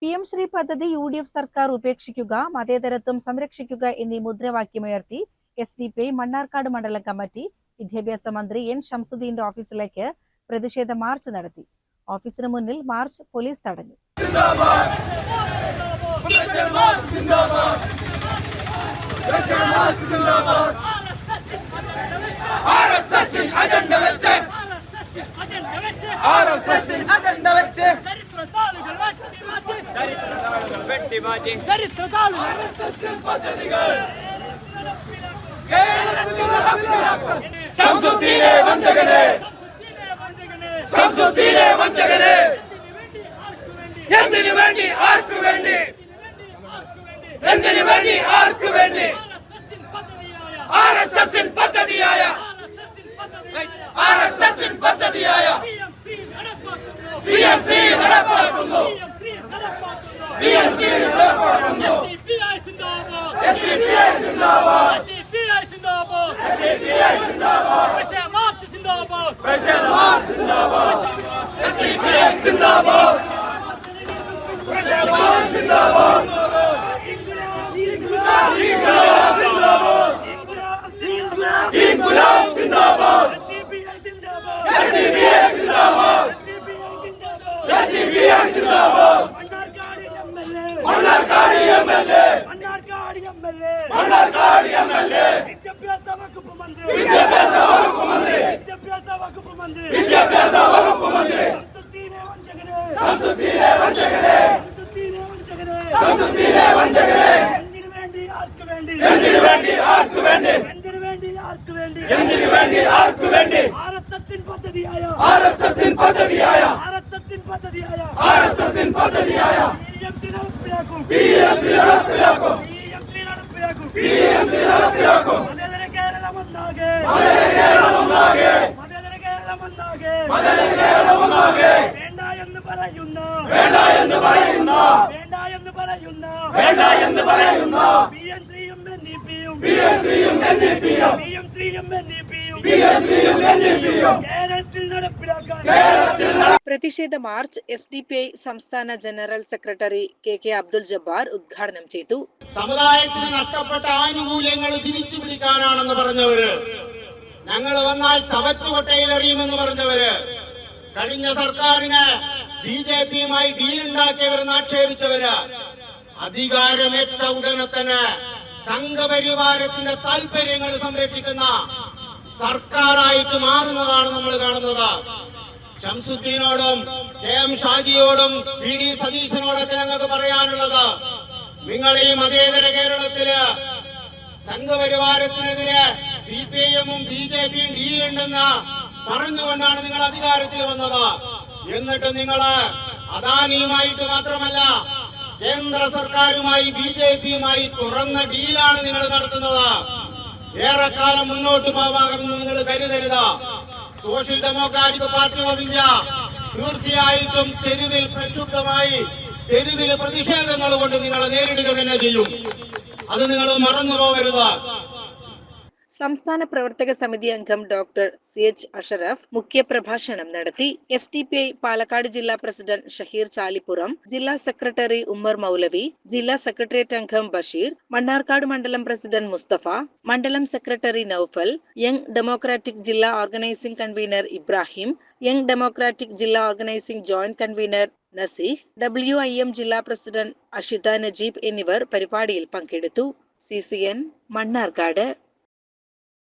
PM Shri പദ്ധതി UDF സർക്കാർ ഉപേക്ഷിക്കുക, മതേതരത്വം സംരക്ഷിക്കുക എന്നീ മുദ്രാവാക്യമുയർത്തി SDPI മണ്ണാർക്കാട് മണ്ഡലം കമ്മിറ്റി വിദ്യാഭ്യാസ മന്ത്രി N ഷംസുദ്ദീന്റെ ഓഫീസിലേക്ക് പ്രതിഷേധ മാർച്ച് നടത്തി. ഓഫീസിന് മുന്നിൽ മാർച്ച് പോലീസ് തടഞ്ഞു. പ്രതിഷേധ മാർച്ച് SDPI സംസ്ഥാന general secretary KK Abdul Jabbar ഉദ്ഘാടനം ചെയ്തു. സമുദായത്തിന് നഷ്ടപ്പെട്ട ആനുകൂല്യങ്ങൾ തിരിച്ചു പിടിക്കാനാണെന്ന് പറഞ്ഞവര്, ഞങ്ങൾ വന്നാൽ ചവറ്റുകൊട്ടയിലെറിയുമെന്ന് പറഞ്ഞവര്, കഴിഞ്ഞ സർക്കാരിന് BJPയുമായി ഡീലുണ്ടാക്കിയവരെന്ന് ആക്ഷേപിച്ചവര്, അധികാരമേറ്റ ഉടനെ തന്നെ സംഘപരിവാരത്തിന്റെ താൽപര്യങ്ങൾ സംരക്ഷിക്കുന്ന സർക്കാരായിട്ട് മാറുന്നതാണ് നമ്മൾ കാണുന്നത്. ഷംസുദ്ദീനോടും KM ഷാജിയോടും PD സതീശനോടൊക്കെ ഞങ്ങൾക്ക് പറയാനുള്ളത്, നിങ്ങൾ ഈ മതേതര കേരളത്തില് സംഘപരിവാരത്തിനെതിരെ CPIഎമ്മും BJPയും ഡീലുണ്ടെന്ന് പറഞ്ഞുകൊണ്ടാണ് നിങ്ങൾ അധികാരത്തിൽ വന്നത്. എന്നിട്ട് നിങ്ങള് അദാനിയുമായിട്ട് മാത്രമല്ല കേന്ദ്ര സർക്കാരുമായി BJPയുമായി തുറന്ന ഡീലാണ് നിങ്ങൾ നടത്തുന്നത്. ഏറെക്കാലം മുന്നോട്ട് പോകാമെന്ന് നിങ്ങൾ കരുതരുത്. Social democratic party of India തീർച്ചയായിട്ടും തെരുവിൽ പ്രക്ഷുബ്ധമായി തെരുവിൽ പ്രതിഷേധങ്ങൾ കൊണ്ട് നിങ്ങളെ നേരിടുക തന്നെ ചെയ്യും. അത് നിങ്ങൾ മറന്നു പോകരുത്. സംസ്ഥാന പ്രവർത്തക സമിതി അംഗം ഡോക്ടർ CH അഷറഫ് മുഖ്യപ്രഭാഷണം നടത്തി. SDPI പാലക്കാട് ജില്ലാ പ്രസിഡന്റ് ഷഹീർ ചാലിപ്പുറം, ജില്ലാ സെക്രട്ടറി ഉമ്മർ മൗലവി, ജില്ലാ സെക്രട്ടേറിയറ്റ് അംഗം ബഷീർ, മണ്ണാർക്കാട് മണ്ഡലം പ്രസിഡന്റ് മുസ്തഫ, മണ്ഡലം സെക്രട്ടറി നൌഫൽ, യങ് ഡെമോക്രാറ്റിക് ജില്ലാ organising convener Ibrahim, young democratic ജില്ലാ organising joint convener Naseeh, WIM ജില്ലാ പ്രസിഡന്റ് അഷിത നജീബ് എന്നിവർ പരിപാടിയിൽ പങ്കെടുത്തു. CCN മണ്ണാർക്കാട്.